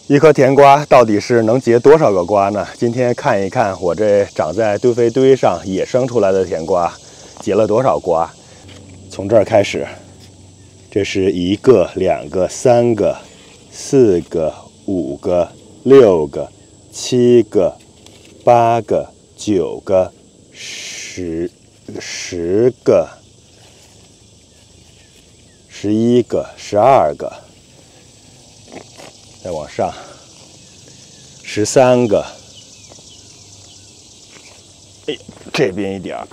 一颗甜瓜到底是能结多少个瓜呢？今天看一看我这长在堆肥堆上野生出来的甜瓜，结了多少瓜。从这儿开始，这是1个、2个、3个、4个、5个、6个、7个、8个、9个、10个、11个、12个。再往上，13个，哎，这边一点儿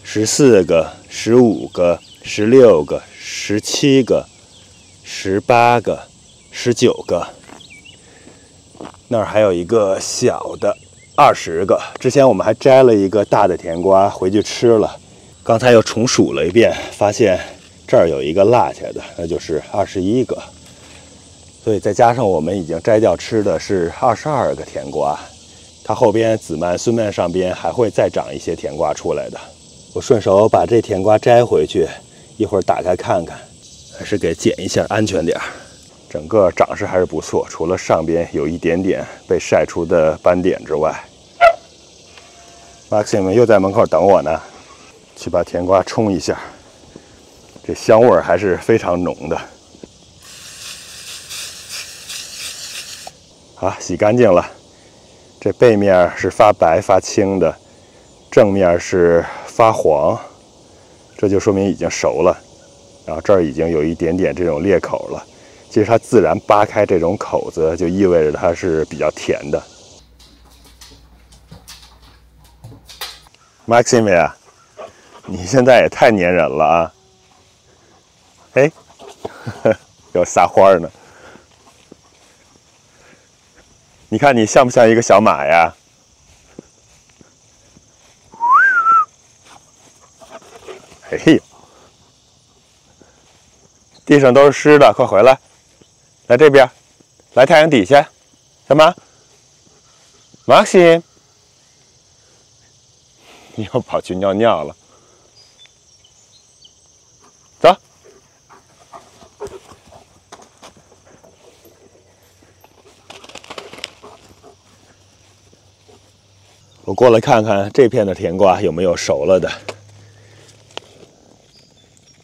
，14个、15个、16个、17个、18个、19个，那儿还有一个小的，20个。之前我们还摘了一个大的甜瓜回去吃了，刚才又重数了一遍，发现这儿有一个落下的，那就是21个，所以再加上我们已经摘掉吃的是22个甜瓜，它后边紫蔓、孙蔓上边还会再长一些甜瓜出来的。我顺手把这甜瓜摘回去，一会儿打开看看，还是给剪一下安全点。整个长势还是不错，除了上边有一点点被晒出的斑点之外。Maxim 又在门口等我呢，去把甜瓜冲一下。这香味还是非常浓的。好，洗干净了。这背面是发白发青的，正面是发黄，这就说明已经熟了。然后这儿已经有一点点这种裂口了。其实它自然扒开这种口子，就意味着它是比较甜的。Maxim 呀，你现在也太粘人了啊！哎，有撒花呢。你看你像不像一个小马呀？嘿，地上都是湿的，快回来，来这边，来太阳底下。什么 ？Maxim， 你又跑去尿尿了。走。我过来看看这片的甜瓜有没有熟了的，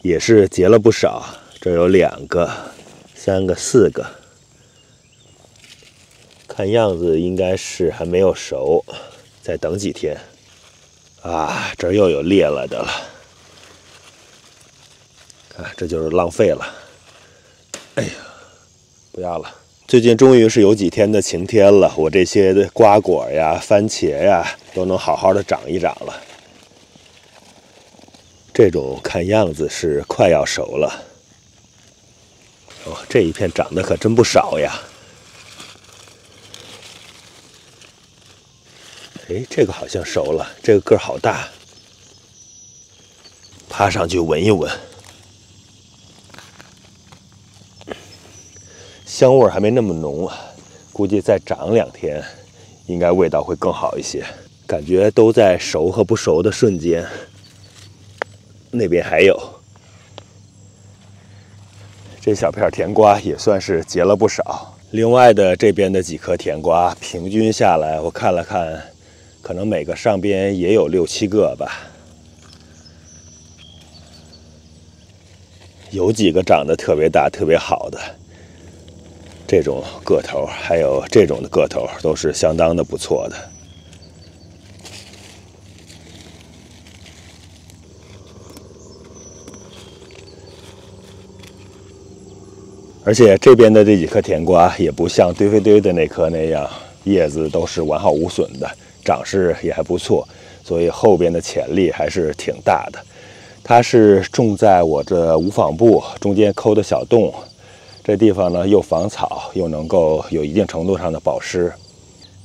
也是结了不少。这有2个、3个、4个，看样子应该是还没有熟，再等几天。啊，这儿又有裂了的了，啊，这就是浪费了。哎呀，不要了。最近终于是有几天的晴天了，我这些的瓜果呀、番茄呀都能好好的长一长了。这种看样子是快要熟了。哦，这一片长得可真不少呀。哎，这个好像熟了，这个个儿好大。爬上去闻一闻。香味还没那么浓，估计再长2天，应该味道会更好一些。感觉都在熟和不熟的瞬间。那边还有，这小片甜瓜也算是结了不少。另外的这边的几颗甜瓜，平均下来我看了看，可能每个上边也有6、7个吧。有几个长得特别大、特别好的。这种个头，还有这种的个头，都是相当的不错的。而且这边的这几颗甜瓜也不像堆肥堆的那颗那样，叶子都是完好无损的，长势也还不错，所以后边的潜力还是挺大的。它是种在我这无纺布中间抠的小洞。这地方呢又防草，又能够有一定程度上的保湿。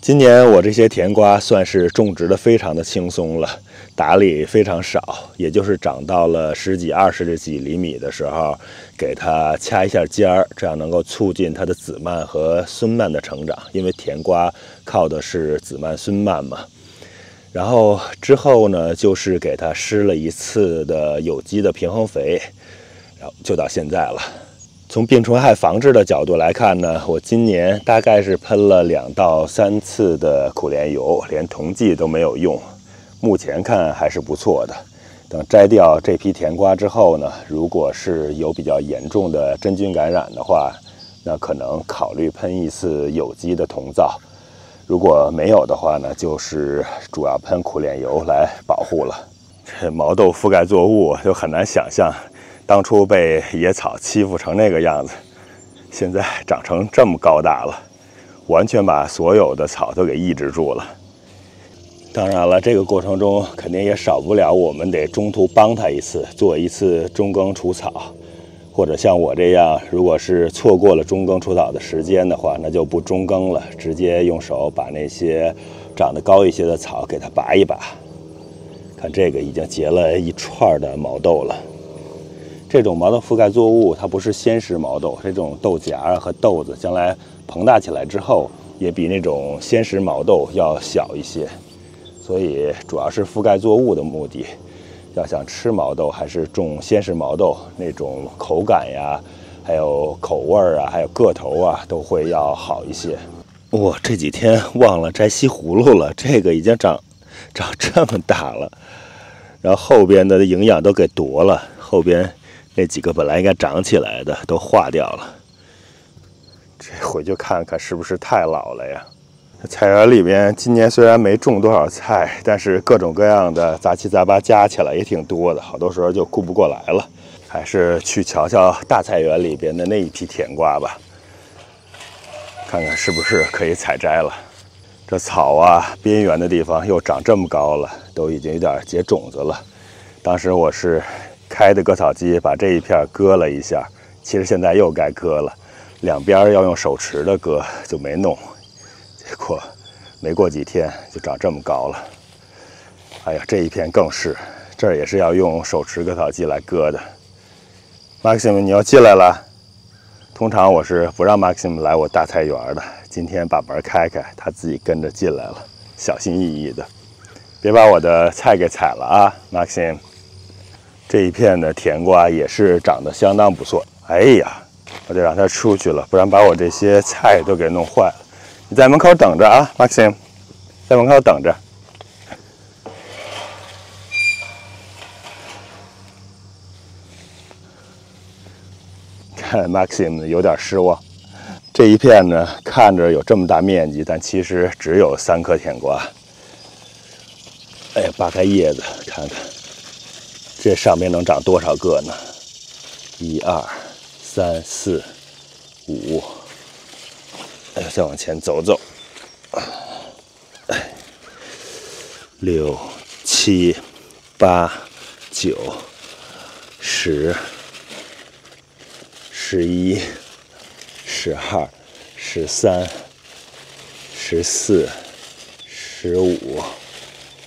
今年我这些甜瓜算是种植的非常的轻松了，打理非常少，也就是长到了10几、20几厘米的时候，给它掐一下尖儿，这样能够促进它的紫蔓和孙蔓的成长。因为甜瓜靠的是紫蔓、孙蔓嘛。然后之后呢，就是给它施了1次的有机的平衡肥，然后就到现在了。从病虫害防治的角度来看呢，我今年大概是喷了2到3次的苦楝油，连溶剂都没有用。目前看还是不错的。等摘掉这批甜瓜之后呢，如果是有比较严重的真菌感染的话，那可能考虑喷一次有机的铜皂。如果没有的话呢，就是主要喷苦楝油来保护了。这毛豆覆盖作物就很难想象，当初被野草欺负成那个样子，现在长成这么高大了，完全把所有的草都给抑制住了。当然了，这个过程中肯定也少不了我们得中途帮它一次，做一次中耕除草，或者像我这样，如果是错过了中耕除草的时间的话，那就不中耕了，直接用手把那些长得高一些的草给它拔一拔。看这个已经结了一串的毛豆了。这种毛豆覆盖作物它不是鲜食毛豆，这种豆荚和豆子将来膨大起来之后，也比那种鲜食毛豆要小一些。所以主要是覆盖作物的目的。要想吃毛豆，还是种鲜食毛豆，那种口感呀，还有口味啊，还有个头啊，都会要好一些。哇，这几天忘了摘西葫芦了，这个已经长这么大了，然后后边的营养都给夺了，后边那几个本来应该长起来的都化掉了。这回去看看是不是太老了呀？菜园里面今年虽然没种多少菜，但是各种各样的杂七杂八加起来也挺多的，好多时候就顾不过来了。还是去瞧瞧大菜园里边的那一批甜瓜吧，看看是不是可以采摘了。这草啊，边缘的地方又长这么高了，都已经有点结种子了。当时我是开的割草机把这一片割了一下，其实现在又该割了，两边要用手持的割就没弄。结果没过几天就长这么高了。哎呀，这一片更是，这儿也是要用手持割草机来割的。Maxim， 你要进来了。通常我是不让 Maxim 来我大菜园的，今天把门开开，他自己跟着进来了，小心翼翼的，别把我的菜给踩了啊 ，Maxim。这一片的甜瓜也是长得相当不错。哎呀，我得让它出去了，不然把我这些菜都给弄坏了。你在门口等着啊 ，Maxim， 在门口等着。看 Maxim 有点失望。这一片呢，看着有这么大面积，但其实只有3颗甜瓜。哎呀，扒开叶子看看，这上面能长多少个呢？1、2、3、4、5。哎，再往前走走。6、7、8、9、10、11、12、13、14、15、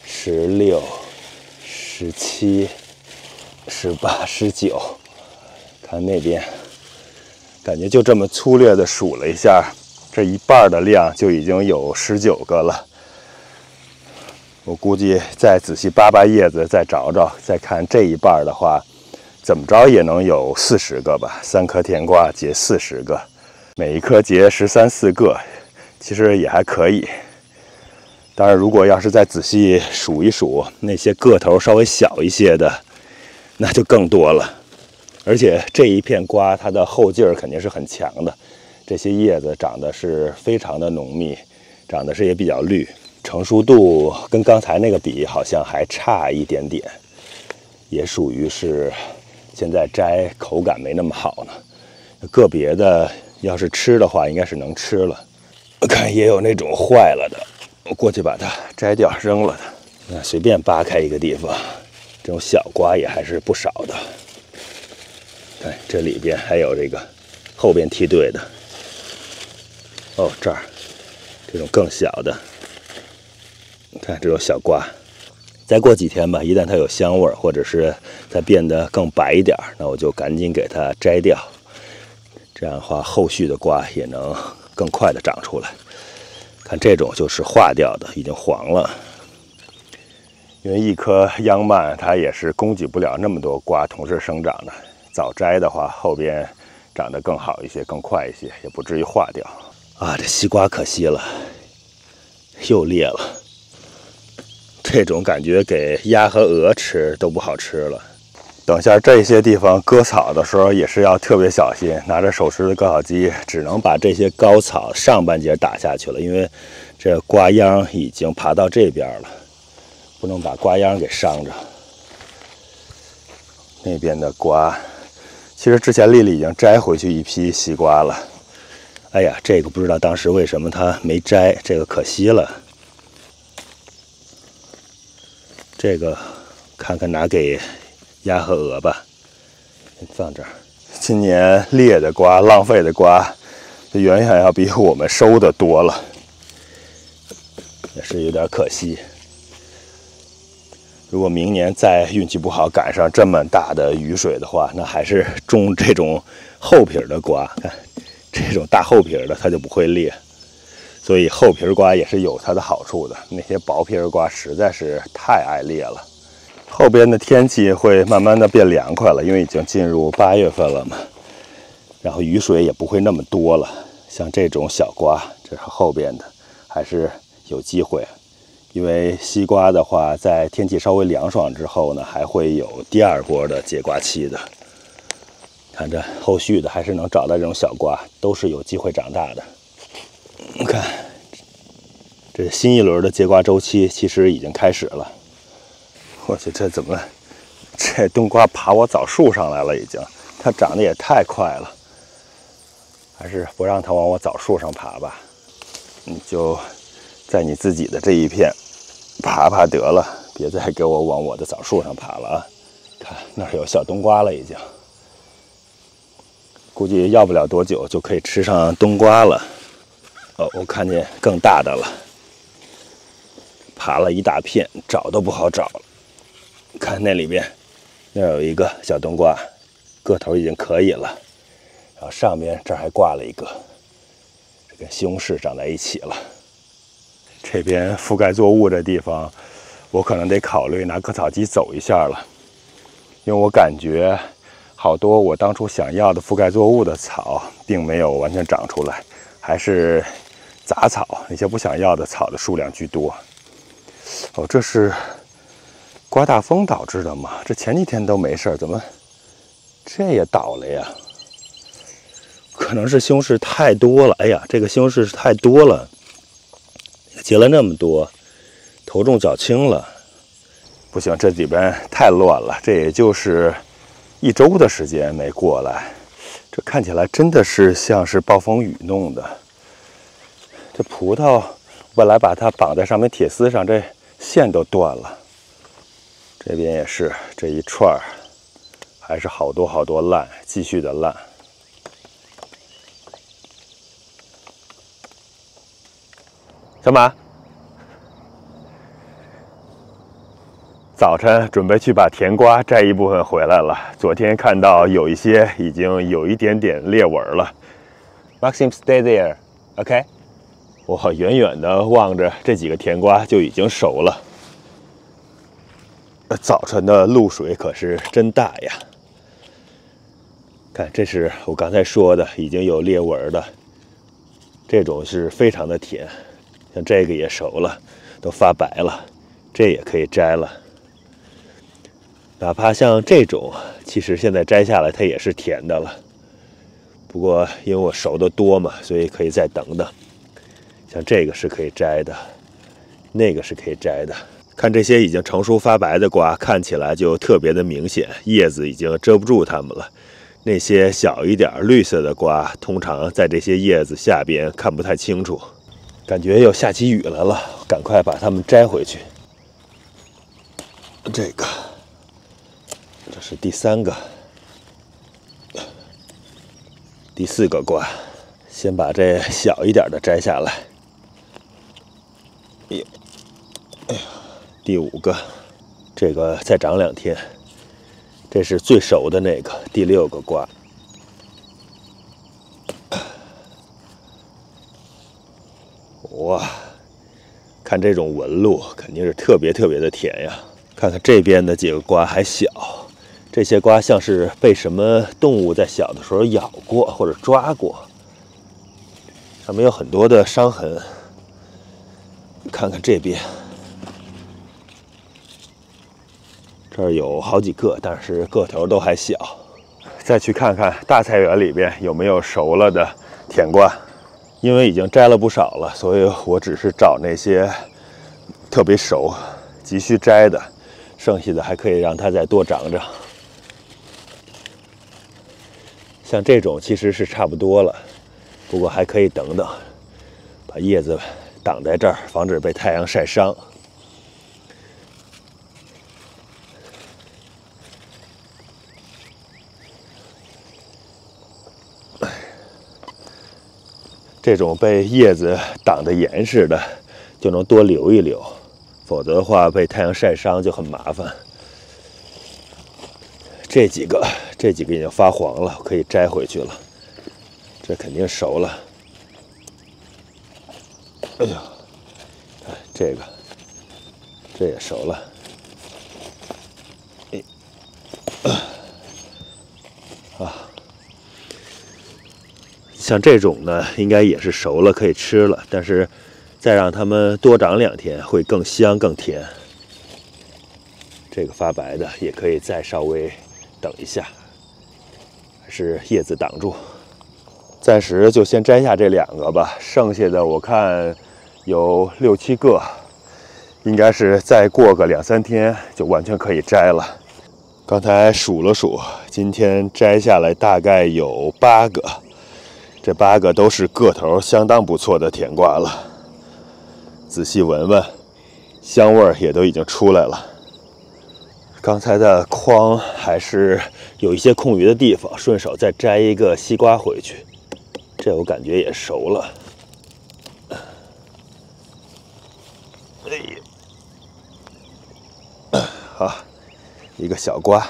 16、17、18、19。看那边，感觉就这么粗略的数了一下，这一半的量就已经有19个了。我估计再仔细扒扒叶子，再找找，再看这一半的话，怎么着也能有40个吧。3颗甜瓜结40个，每一颗结13、14个，其实也还可以。当然，如果要是再仔细数一数那些个头稍微小一些的，那就更多了。而且这一片瓜它的后劲儿肯定是很强的，这些叶子长得是非常的浓密，长得是也比较绿。成熟度跟刚才那个比好像还差一点点，也属于是现在摘口感没那么好呢。个别的要是吃的话，应该是能吃了。我看也有那种坏了的，我过去把它摘掉扔了它。随便扒开一个地方，这种小瓜也还是不少的。看这里边还有这个后边梯队的，哦，这儿这种更小的。看这种小瓜，再过几天吧，一旦它有香味儿，或者是它变得更白一点，那我就赶紧给它摘掉。这样的话，后续的瓜也能更快的长出来。看这种就是化掉的，已经黄了。因为一棵秧蔓它也是供给不了那么多瓜同时生长的，早摘的话，后边长得更好一些，更快一些，也不至于化掉。啊，这西瓜可惜了，又裂了。这种感觉给鸭和鹅吃都不好吃了。等下这些地方割草的时候也是要特别小心，拿着手持的割草机，只能把这些高草上半截打下去了，因为这瓜秧已经爬到这边了，不能把瓜秧给伤着。那边的瓜，其实之前丽丽已经摘回去一批西瓜了。哎呀，这个不知道当时为什么她没摘，这个可惜了。这个看看拿给鸭和鹅吧，放这儿。今年裂的瓜、浪费的瓜，远远要比我们收的多了，也是有点可惜。如果明年再运气不好赶上这么大的雨水的话，那还是种这种厚皮的瓜。看这种大厚皮的，它就不会裂。所以厚皮瓜也是有它的好处的，那些薄皮瓜实在是太爱裂了。后边的天气会慢慢的变凉快了，因为已经进入8月份了嘛，然后雨水也不会那么多了。像这种小瓜，这是后边的，还是有机会。因为西瓜的话，在天气稍微凉爽之后呢，还会有第二波的结瓜期的。看这后续的还是能找到这种小瓜，都是有机会长大的。你看，这新一轮的结瓜周期其实已经开始了。我去，这怎么，这冬瓜爬我枣树上来了已经，它长得也太快了。还是不让它往我枣树上爬吧，你就在你自己的这一片爬爬得了，别再给我往我的枣树上爬了啊！看那儿有小冬瓜了已经，估计要不了多久就可以吃上冬瓜了。哦，我看见更大的了，爬了一大片，找都不好找了。看那里边，那有一个小冬瓜，个头已经可以了。然后上面这儿还挂了一个，这跟西红柿长在一起了。这边覆盖作物这地方，我可能得考虑拿割草机走一下了，因为我感觉好多我当初想要的覆盖作物的草，并没有完全长出来，还是杂草，那些不想要的草的数量居多。哦，这是刮大风导致的吗？这前几天都没事，怎么这也倒了呀？可能是西红柿太多了。哎呀，这个西红柿太多了，结了那么多，头重脚轻了。不行，这里边太乱了。这也就是1周的时间没过来，这看起来真的是像是暴风雨弄的。这葡萄本来把它绑在上面铁丝上，这线都断了。这边也是，这一串还是好多好多烂，继续的烂。小马，早晨准备去把甜瓜摘一部分回来了。昨天看到有一些已经有一点点裂纹了。Maxim, stay there, OK？ 我远远的望着这几个甜瓜就已经熟了。早晨的露水可是真大呀！看，这是我刚才说的已经有裂纹的，这种是非常的甜。像这个也熟了，都发白了，这也可以摘了。哪怕像这种，其实现在摘下来它也是甜的了。不过因为我熟的多嘛，所以可以再等等。像这个是可以摘的，那个是可以摘的。看这些已经成熟发白的瓜，看起来就特别的明显，叶子已经遮不住它们了。那些小一点绿色的瓜，通常在这些叶子下边看不太清楚。感觉又下起雨来了，赶快把它们摘回去。这个，这是第3个、第4个瓜，先把这小一点的摘下来。哎呀，第5个，这个再长2天。这是最熟的那个，第6个瓜。哇，看这种纹路肯定是特别特别的甜呀！看看这边的几个瓜还小，这些瓜像是被什么动物在小的时候咬过或者抓过，上面有很多的伤痕。看看这边，这儿有好几个，但是个头都还小。再去看看大菜园里边有没有熟了的甜瓜，因为已经摘了不少了，所以我只是找那些特别熟、急需摘的，剩下的还可以让它再多长长。像这种其实是差不多了，不过还可以等等，把叶子挡在这儿，防止被太阳晒伤。这种被叶子挡得严实的，就能多留一留，否则的话被太阳晒伤就很麻烦。这几个已经发黄了，可以摘回去了。这肯定熟了。哎呦，这也熟了。像这种呢，应该也是熟了，可以吃了。但是再让它们多长2天，会更香更甜。这个发白的也可以再稍微等一下，还是叶子挡住。暂时就先摘下这2个吧，剩下的我看有6、7个，应该是再过个2、3天就完全可以摘了。刚才数了数，今天摘下来大概有8个，这8个都是个头相当不错的甜瓜了。仔细闻闻，香味儿也都已经出来了。刚才的筐还是有一些空余的地方，顺手再摘一个西瓜回去。这我感觉也熟了。哎呀，好，一个小瓜。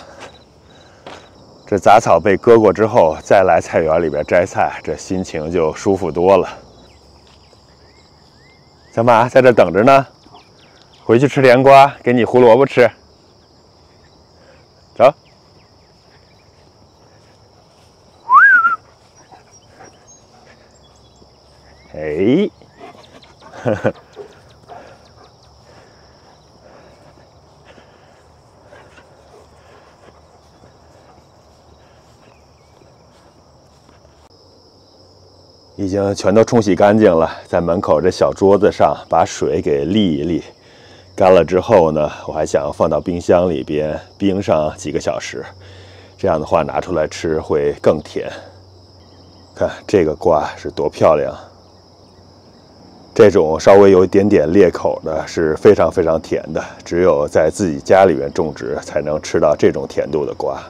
这杂草被割过之后，再来菜园里边摘菜，这心情就舒服多了。小马在这等着呢，回去吃甜瓜，给你胡萝卜吃。走。哎，呵呵。已经全都冲洗干净了，在门口这小桌子上把水给沥一沥，干了之后呢，我还想放到冰箱里边冰上几个小时，这样的话拿出来吃会更甜。看这个瓜是多漂亮！这种稍微有一点点裂口的是非常非常甜的，只有在自己家里面种植才能吃到这种甜度的瓜。